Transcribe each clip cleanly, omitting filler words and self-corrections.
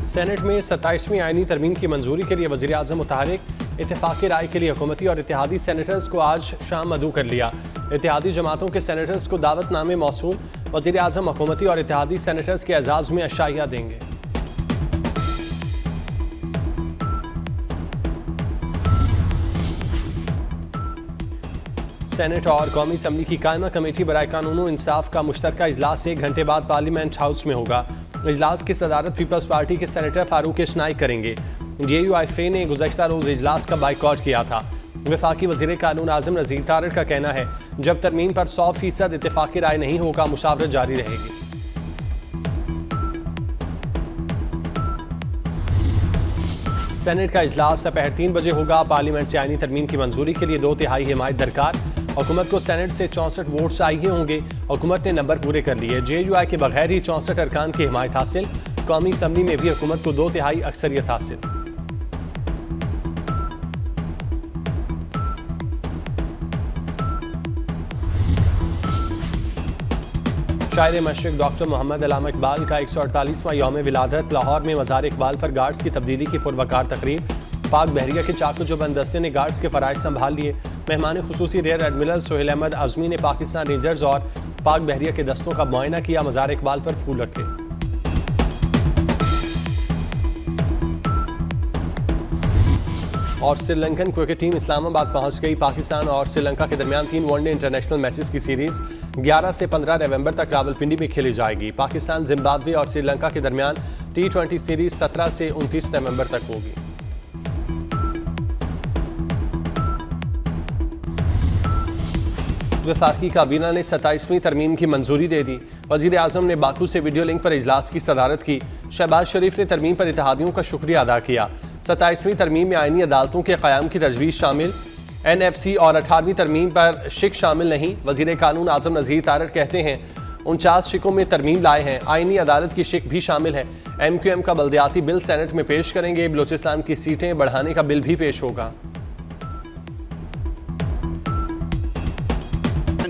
Senate में 27वीं आईनी तरमीम की मंजूरी के लिए वज़ीर आज़म मुतहरिक, इत्तेफाक़ी राय के लिए हुकूमती और इत्तेहादी सेनेटर्स को आज शाम मदऊ कर लिया। इत्तेहादी जमातों के सेनेटर्स को दावतनामे मौसूल, वज़ीर आज़म हुकूमती और इत्तेहादी सेनेटर्स के एजाज़ में अशाइया देंगे। सेनेट और कौमी असम्बली की कायमा कमेटी बराए कानून व इंसाफ का मुश्तरका इजलास 1 घंटे बाद पार्लियामेंट हाउस में होगा। इजलास की सदारत पीपल्स पार्टी के सेनेटर फारूक इस्नाई करेंगे। JUIFA ने गुज़श्ता रोज़ इजलास का बाइकॉट किया था। वफाकी वज़ीर कानून आज़म नज़ीर तारड़ का कहना है, जब तरमीम पर 100% इत्तेफाक़ी राय नहीं होगा, मुशावरत जारी रहेगी। सेनेट का इजलास दोपहर 3 बजे होगा। पार्लियामेंट से आईनी तरमीम की मंजूरी के लिए 2/3 हिमायत दरकार। हुकूमत को सेनेट से 64 वोट चाहिए होंगे। हुकूमत ने नंबर पूरे कर लिए। JUI के बगैर ही 64 अरकान की हिमायत हासिल। कौमी असम्बली में भी हुकूमत को 2/3 अक्सरियत हासिल। शायर मशरिक़ डॉक्टर मोहम्मद अल्लामा इकबाल का 148वां यौम विलादत। लाहौर में मज़ार इकबाल पर गार्ड्स की तब्दीली की पुरवकार तकरीब। पाक बहरिया के चाको जुबन दस्ते ने गार्ड्स के फ़राइज़ संभाल लिए। मेहमान खुसूसी रियर एडमिरल सोहेल अहमद आज़मी ने पाकिस्तान रेंजर्स और पाक बहरिया के दस्तों का मुआयना किया। मज़ार इकबाल पर फूल रखे। और श्रीलंकन क्रिकेट टीम इस्लामाबाद पहुंच गई। पाकिस्तान और श्रीलंका के दरमियान 3 वनडे इंटरनेशनल मैचेस की सीरीज 11 से 15 नवंबर तक रावलपिंडी में खेली जाएगी। पाकिस्तान, जिम्बाब्वे और श्रीलंका के दरमियान T20 सीरीज 17 से 29 नवंबर तक होगी। वफाकी काबीना ने 27वीं तरमीम की मंजूरी दे दी। वज़ीर आज़म ने बाकू से वीडियो लिंक पर इजलास की सदारत की। शहबाज शरीफ ने तरमीम पर इत्तेहादियों का शुक्रिया अदा किया। 27वीं तरमीम में आईनी अदालतों के क़याम की तजवीज़ शामिल। NFC और 18वीं तरमीम पर शिक शामिल नहीं। वज़ीर कानून आज़म नज़ीर तारड़ कहते हैं, 49 शिकों में तरमीम लाए हैं। आईनी अदालत की शिक भी शामिल है। MQM का बल्दियाती बिल सेनेट में पेश करेंगे। बलोचिस्तान की सीटें बढ़ाने का बिल भी पेश होगा।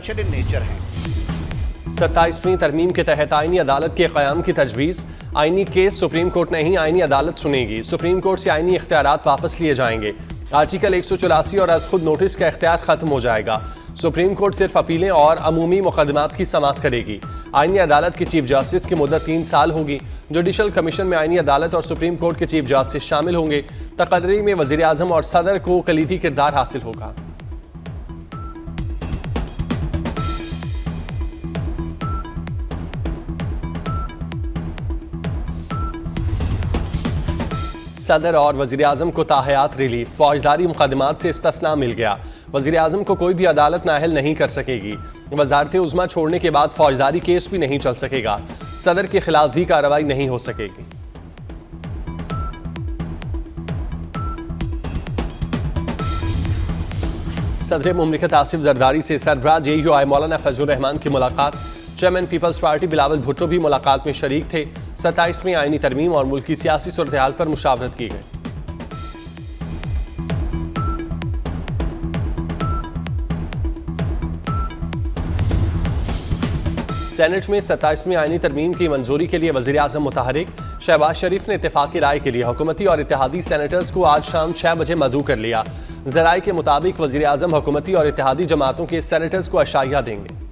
इन नेचर है। 27वीं तरमीम के तहत आईनी अदालत के क़याम की तजवीज़। आईनी केस सुप्रीम कोर्ट नहीं, आईनी अदालत सुनेगी। सुप्रीम कोर्ट से आईनी इख्तियारात वापस लिए जाएंगे। आर्टिकल 184 और अज़ खुद नोटिस का इख्तियार खत्म हो जाएगा। सुप्रीम कोर्ट सिर्फ अपीलें और अमूमी मुकदमात की समाअत करेगी। आईनी अदालत की चीफ जस्टिस की मुद्दत 3 साल होगी। जुडिशल कमीशन में आईनी अदालत और सुप्रीम कोर्ट के चीफ जस्टिस शामिल होंगे। तकर्री में वज़ीर आज़म और सदर को कलीदी किरदार हासिल होगा। सदर और वज़ीर आज़म को ताहयात रिलीफ। फौजदारी मुकदमात से इस्तिस्ना मिल गया। वज़ीर आज़म को कोई भी अदालत नाअहल नहीं कर सकेगी। वज़ारत उज़्मा छोड़ने के बाद फौजदारी केस भी नहीं चल सकेगा। सदर के खिलाफ भी कार्रवाई नहीं हो सकेगी। सदर मुमलिकत आसिफ जरदारी से सरबराह JUI मौलाना फजलुर रहमान की मुलाकात। Chairman Peoples Party Bilawal Bhutto भी मुलाकात में शरीक थे। 27वीं आईनी तरमीम और मुल्की सियासी सूरत-ए-हाल पर मुशावरत की गई। सेनेट में 27वीं आईनी तरमीम की मंजूरी के लिए वज़ीर आज़म मुतहरिक। शहबाज शरीफ ने इत्तेफाक़ी राय के लिए हुकूमती और इत्तेहादी सेनेटर्स को आज शाम 6 बजे मदऊ कर लिया। ज़राए के मुताबिक वज़ीर आज़म हुकूमती और इत्तेहादी जमातों के सेनेटर्स को अशाइया देंगे।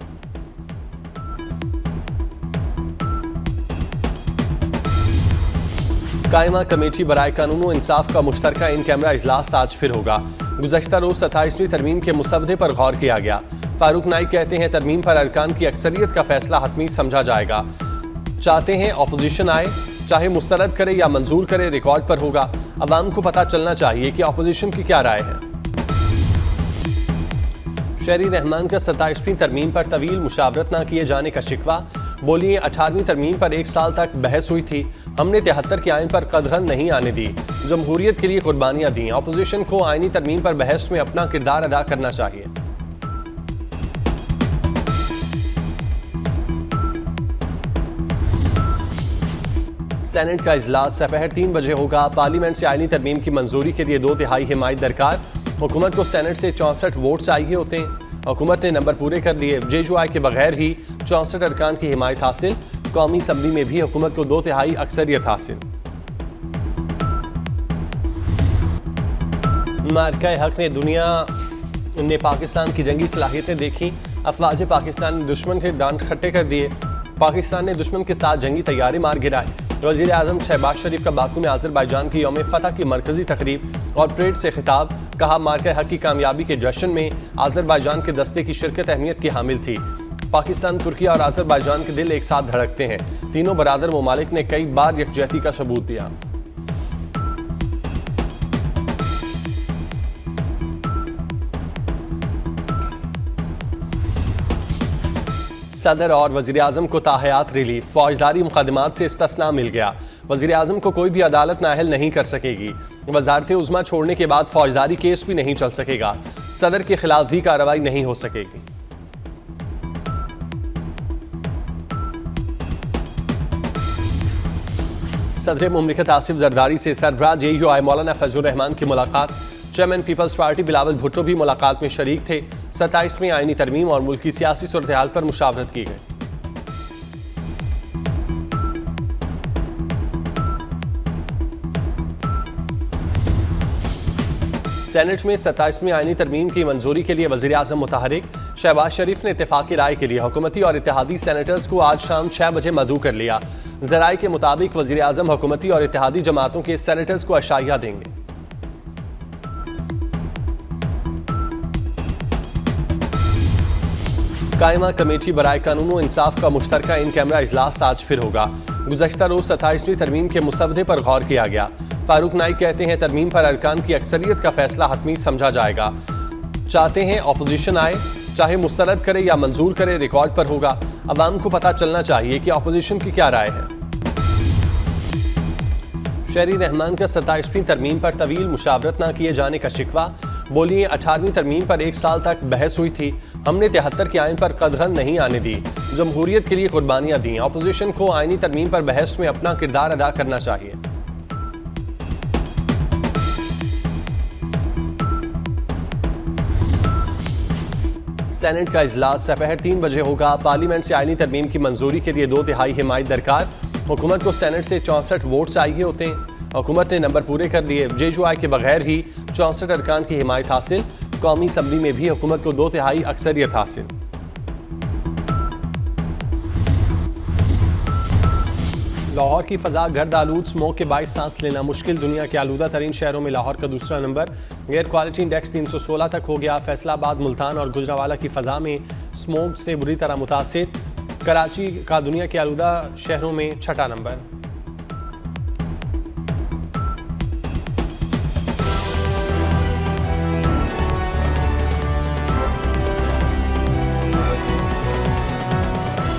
कायमा कमेटी बराए कानून व इंसाफ का मुश्तरका इन कैमरा इजलास आज फिर होगा। गुज़श्ता रोज़ 27वीं तरमीम के मुसवदे पर गौर किया गया। फारूक नाइक कहते हैं, तरमीम पर अरकान की अक्सरियत का फैसला हतमी समझा जाएगा। चाहते हैं अपोजिशन आए, चाहे मुस्तरद करे या मंजूर करे, रिकॉर्ड पर होगा। अवाम को पता चलना चाहिए कि अपोजिशन की क्या राय है। शहरी रहमान का 27वीं तरमीम पर तवील मुशावरत न किए जाने का शिकवा। बोलिए, 18वीं तरमीम पर 1 साल तक बहस हुई थी। हमने 73 के आइन पर कदगन नहीं आने दी। जमहूरियत के लिए कुर्बानियां दी। अपोजिशन को आईनी तरमीम पर बहस में अपना किरदार अदा करना चाहिए। सेनेट का इजलास दोपहर 3 बजे होगा। पार्लियामेंट से आईनी तरमीम की मंजूरी के लिए 2/3 हिमायत दरकार। हुकूमत को सेनेट से 64 वोट चाहिए होते हैं। हुकूमत ने नंबर पूरे कर लिए। JUI के बगैर ही 64 अरकान की हिमायत हासिल। कौमी असम्बली में भी हुकूमत को 2/3 अक्सरियत हासिल। मार्का हक ने पाकिस्तान की जंगी सलाहियतें देखी। अफवाज पाकिस्तान ने दुश्मन के दांत खट्टे कर दिए। पाकिस्तान ने दुश्मन के साथ जंगी तैयारी मार गिराए। वज़ीर आज़म शहबाज शरीफ का बाकू में आज़रबाईजान की यौम फतह की मरकजी तकरीब और परेड से खिताब। कहा, मार्का हक की कामयाबी के जश्न में आज़रबाईजान के दस्ते की शिरकत अहमियत की हामिल थी। पाकिस्तान, तुर्की और आज़रबाईजान के दिल एक साथ धड़कते हैं। तीनों बरादर ममालिक ने कई बार यकजहती का सबूत दिया। सदर और वज़ीर आज़म को ताहयात रिलीफ। फौजदारी मुकदमात से इस्तिस्ना मिल गया। वज़ीर आज़म को कोई भी अदालत नाअहल नहीं कर सकेगी। वज़ारत उज़्मा छोड़ने के बाद फौजदारी केस भी नहीं चल सकेगा। सदर के खिलाफ भी कार्रवाई नहीं हो सकेगी। सदर मुमलिकत आसिफ जरदारी से सरबराह JUI मौलाना फजलुर रहमान की मुलाकात। Chairman Peoples Party Bilawal Bhutto भी मुलाकात में शरीक थे। 27वीं आईनी तरमीम और मुल्क की सियासी सूरत-ए-हाल पर मुशावरत की गई। सेनेट में 27वीं आईनी तरमीम की मंजूरी के लिए वज़ीर आज़म मुतहरिक। शहबाज शरीफ ने इत्तेफाकी राय के लिए हुकूमती और इत्तेहादी सेनेटर्स को आज शाम 6 बजे मदऊ कर लिया। ज़राए के मुताबिक वज़ीर आज़म हुकूमती और इत्तेहादी जमातों के सेनेटर्स को अशाइया देंगे। कायमा कमेटी बराए कानून व इंसाफ का मुश्तरका इन कैमरा इजलास आज फिर होगा। गुज़श्ता रोज 27वीं तरमीम के मुसवदे पर गौर किया गया। फारूक नाइक कहते हैं, तरमीम पर अरकान की अक्सरियत का फैसला हतमी समझा जाएगा। चाहते हैं अपोजिशन आए, चाहे मुस्तरद करे या मंजूर करे, रिकॉर्ड पर होगा। अवाम को पता चलना चाहिए कि अपोजिशन की क्या राय है। शहरी रहमान का 27वीं तरमीम पर तवील मुशावरत न किए जाने का शिकवा। बोलिए, 18वीं तरमीम पर 1 साल तक बहस हुई थी। हमने 73 के आइन पर कदगन नहीं आने दी। जमहूरियत के लिए कुर्बानियां दी। अपोजिशन को आईनी तरमीम पर बहस में अपना किरदार अदा करना चाहिए। सेनेट का इजलास दोपहर 3 बजे होगा। पार्लियामेंट से आईनी तरमीम की मंजूरी के लिए 2/3 हिमायत दरकार। हुकूमत को सेनेट से 64 वोट चाहिए होते हैं। हुकूमत ने नंबर पूरे कर लिए। JUI के बगैर ही 64 अरकान की हिमायत हासिल। कौमी असम्बली में भी हुकूमत को 2/3 अक्सरियत हासिल। लाहौर की फ़ज़ा गर्द आलूद स्मोक के बाइस सांस लेना मुश्किल। दुनिया के आलूदा तरीन शहरों में लाहौर का दूसरा नंबर। एयर क्वालिटी इंडेक्स 316 तक हो गया। फैसलाबाद, मुल्तान और गुजरावाला की फ़ज़ा में स्मोक से बुरी तरह मुतासिर। कराची का दुनिया के आलूदा शहरों में 6ठा नंबर।